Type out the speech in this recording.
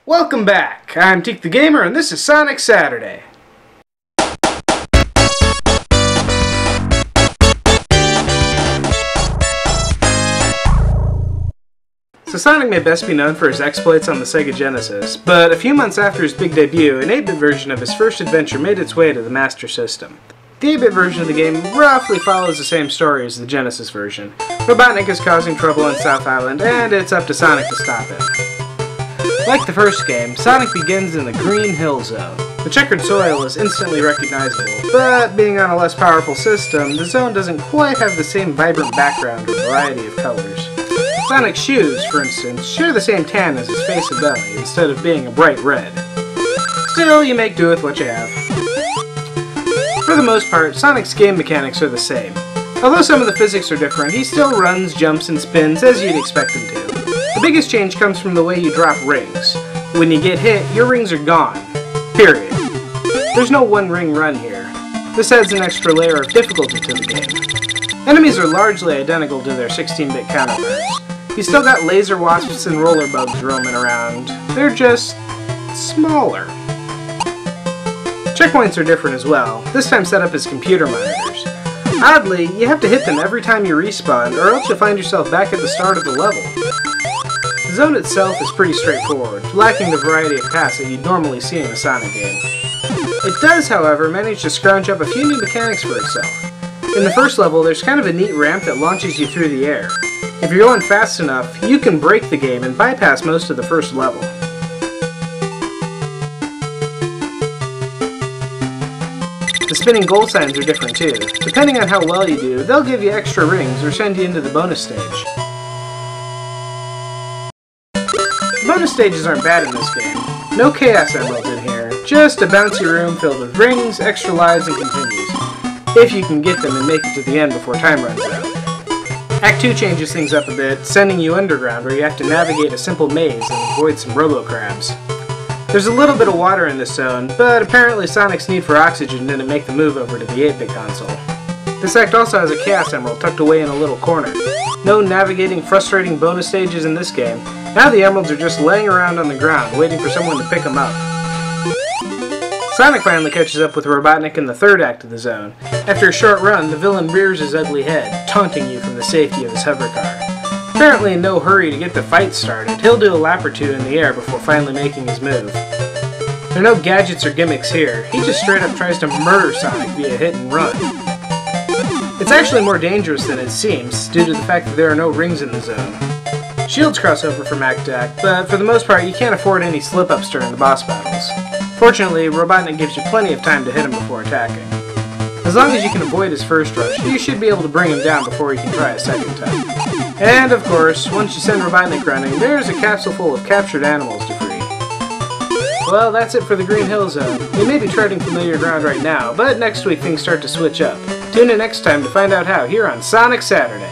Welcome back! I'm Teak the Gamer and this is Sonic Saturday. So Sonic may best be known for his exploits on the Sega Genesis, but a few months after his big debut, an 8-bit version of his first adventure made its way to the Master System. The 8-bit version of the game roughly follows the same story as the Genesis version. Robotnik is causing trouble on South Island, and it's up to Sonic to stop him. Like the first game, Sonic begins in the Green Hill Zone. The checkered soil is instantly recognizable, but being on a less powerful system, the zone doesn't quite have the same vibrant background or variety of colors. Sonic's shoes, for instance, share the same tan as his face and belly, instead of being a bright red. Still, you make do with what you have. For the most part, Sonic's game mechanics are the same. Although some of the physics are different, he still runs, jumps, and spins as you'd expect him to. The biggest change comes from the way you drop rings. When you get hit, your rings are gone. Period. There's no one-ring run here. This adds an extra layer of difficulty to the game. Enemies are largely identical to their 16-bit counterparts. You still got laser wasps and roller bugs roaming around. They're just smaller. Checkpoints are different as well, this time set up as computer monitors. Oddly, you have to hit them every time you respawn, or else you'll find yourself back at the start of the level. The zone itself is pretty straightforward, lacking the variety of paths that you'd normally see in a Sonic game. It does, however, manage to scrounge up a few new mechanics for itself. In the first level, there's kind of a neat ramp that launches you through the air. If you're going fast enough, you can break the game and bypass most of the first level. The spinning goal signs are different too. Depending on how well you do, they'll give you extra rings or send you into the bonus stage. The bonus stages aren't bad in this game. No Chaos Emeralds in here, just a bouncy room filled with rings, extra lives, and continues. If you can get them and make it to the end before time runs out. Act 2 changes things up a bit, sending you underground where you have to navigate a simple maze and avoid some robo-crabs. There's a little bit of water in this zone, but apparently Sonic's need for oxygen didn't make the move over to the 8-bit console. This act also has a Chaos Emerald tucked away in a little corner. No navigating frustrating bonus stages in this game. Now the emeralds are just laying around on the ground, waiting for someone to pick them up. Sonic finally catches up with Robotnik in the third act of the zone. After a short run, the villain rears his ugly head, taunting you from the safety of his hover car. Apparently in no hurry to get the fight started, he'll do a lap or two in the air before finally making his move. There are no gadgets or gimmicks here, he just straight up tries to murder Sonic via hit and run. It's actually more dangerous than it seems, due to the fact that there are no rings in the zone. Shields cross over from act to act, but for the most part you can't afford any slip-ups during the boss battles. Fortunately, Robotnik gives you plenty of time to hit him before attacking. As long as you can avoid his first rush, you should be able to bring him down before he can try a second time. And of course, once you send Robotnik running, there's a capsule full of captured animals to free. Well, that's it for the Green Hill Zone. You may be treading familiar ground right now, but next week things start to switch up. Tune in next time to find out how here on Sonic Saturday.